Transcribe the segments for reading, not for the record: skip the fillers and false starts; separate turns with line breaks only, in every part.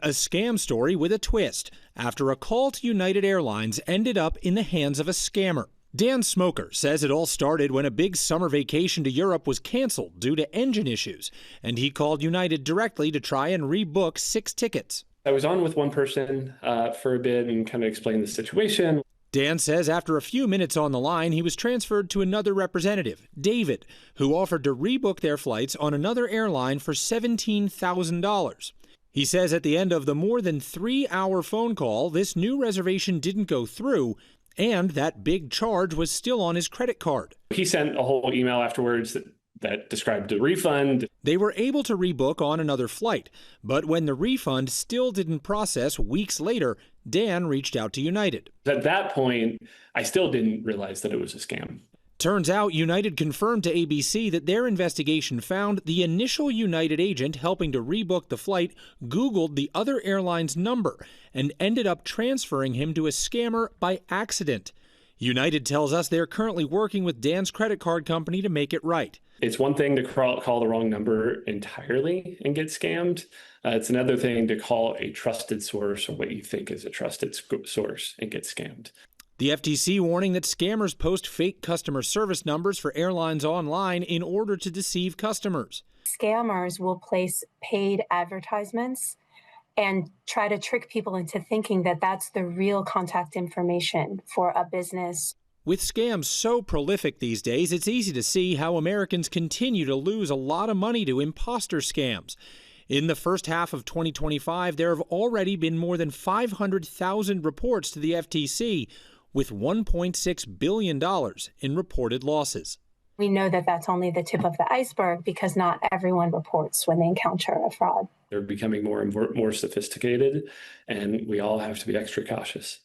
A scam story with a twist after a call to United Airlines ended up in the hands of a scammer. Dan Smoker says it all started when a big summer vacation to Europe was canceled due to engine issues, and he called United directly to try and rebook 6 tickets.
I was on with one person for a bit and kind of explained the situation.
Dan says after a few minutes on the line, he was transferred to another representative, David, who offered to rebook their flights on another airline for $17,000. He says at the end of the more than 3-hour phone call, this new reservation didn't go through, and that big charge was still on his credit card.
He sent a whole email afterwards that described the refund.
They were able to rebook on another flight, but when the refund still didn't process weeks later, Dan reached out to United.
At that point, I still didn't realize that it was a scam.
Turns out United confirmed to ABC that their investigation found the initial United agent helping to rebook the flight Googled the other airline's number and ended up transferring him to a scammer by accident. United tells us they're currently working with Dan's credit card company to make it right.
It's one thing to call the wrong number entirely and get scammed. It's another thing to call a trusted source or what you think is a trusted source and get scammed.
The FTC warning that scammers post fake customer service numbers for airlines online in order to deceive customers.
Scammers will place paid advertisements and try to trick people into thinking that that's the real contact information for a business.
With scams so prolific these days, it's easy to see how Americans continue to lose a lot of money to imposter scams. In the first half of 2025, there have already been more than 500,000 reports to the FTC, with $1.6 billion in reported losses.
We know that that's only the tip of the iceberg because not everyone reports when they encounter a fraud.
They're becoming more and more sophisticated, and we all have to be extra cautious.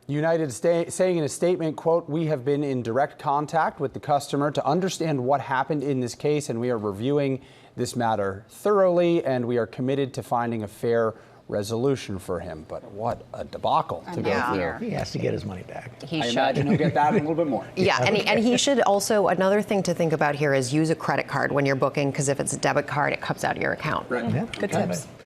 United saying in a statement, quote, "We have been in direct contact with the customer to understand what happened in this case, and we are reviewing this matter thoroughly, and we are committed to finding a fair resolution for him." But what a debacle to go through.
He has to get his money back.
I imagine he'll get that and a little bit more.
Yeah, and he should also, another thing to think about here is use a credit card when you're booking, because if it's a debit card, it comes out of your account.
Right.
Yeah,
Good tips.